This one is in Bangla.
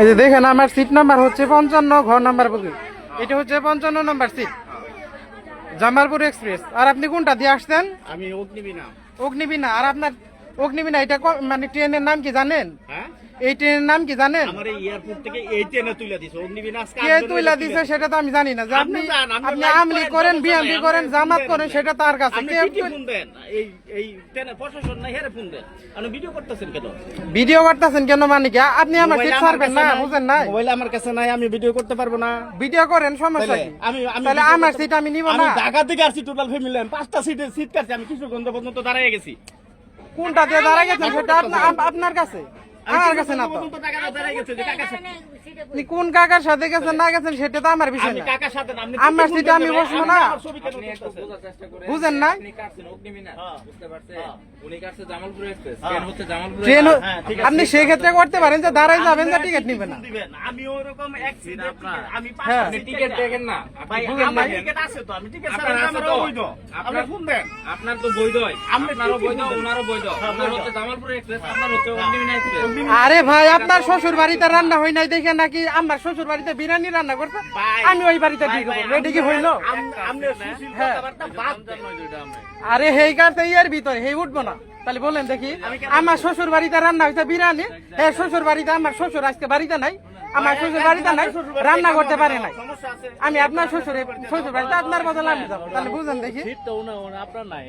এই যে দেখেন আমার সিট নাম্বার হচ্ছে 55, ঘর নাম্বার বুকিং। এটা হচ্ছে 55 নম্বর সিট, জামালপুর এক্সপ্রেস। আর আপনি কোনটা দিয়ে আসছেন? আমি অগ্নিবীণা। অগ্নিবীণা। আর আপনার অগ্নিবীণা এটা মানে ট্রেনের নাম কি জানেন? হ্যাঁ, এই ট্রেনের নাম কি জানেন? আমার এই এয়ারপোর্ট থেকে এই ট্রেনে তুলে দিছে অগ্নিবীণা। আজকে কে তুইলা দিছে সেটা তো আমি জানি না। যে আপনি আমলি করেন, বিএমপি করেন, জামাত করেন, সেটা তার কাছে। আপনি কি ফোন দেন? এই ট্রেনে প্রশাসন না হেরে ফোন দেন। আপনি ভিডিও করতেছেন কেন? ভিডিও করতেছেন কেন মানে কি? আপনি আমার সিট ছাড়বেন না, বুঝেন না? মোবাইল আমার কাছে নাই, আমি ভিডিও করতে পারবো না। ভিডিও করেন, সমস্যা কি? তাহলে আমার সিট আমি নিব না। ঢাকা থেকে আসছি, টোটাল ফ্যামিলি 5টা সিট কাটছি। আমি কিশোরগঞ্জ পর্যন্ত দাঁড়িয়ে গেছি। কোনটা দিয়ে দাঁড়ায় গেছেন সেটা আপনার কাছে, আমার কাছে না তো। আপনি কোন কাকার সাথে গেছেন না গেছেন সেটা তো আমার বিষয় না। আমার সিটে আমি বসবো না, বুঝেন না? ট্রেন আপনি সেক্ষেত্রে করতে পারেন যে দাঁড়াই যাবেন, যে টিকিট নিবেন না। আমি ওরকম আমি হ্যাঁ, টিকিট দেখেন না, টিকিট আছে তো, আমি টিকিট ছাড়া আমার বৈধ। আপনি ফোন দেন। আপনার তো বৈধ, আপনারও বৈধ, ওনারও বৈধ। ওনার হচ্ছে জামালপুর এক্সপ্রেস, আপনার হচ্ছে অগ্নিবীণা এক্সপ্রেস। আরে ভাই, আপনার শ্বশুর বাড়িতে রান্না হয় নাই দেখে নাকি আমার শ্বশুর বাড়িতে বিরিয়ানি রান্না করতে আমি ওই বাড়িতে রেডি কি হইলো? হ্যাঁ, আরে হেই কাছে এর ভিতরে হেই উঠবো না। তাহলে বলেন দেখি, আমার শ্বশুর বাড়িতে রান্না হয়েছে বিরিয়ানি, হ্যাঁ শ্বশুর বাড়িতে, আমার শ্বশুর আজকে বাড়িতে নাই, আমার শ্বশুর বাড়িতে নাই, রান্না করতে পারে নাই। আমি আপনার শ্বশুর বাড়িতে আপনার বদলে আমি যাবো, তাহলে বুঝেন দেখি। আপনার নাই।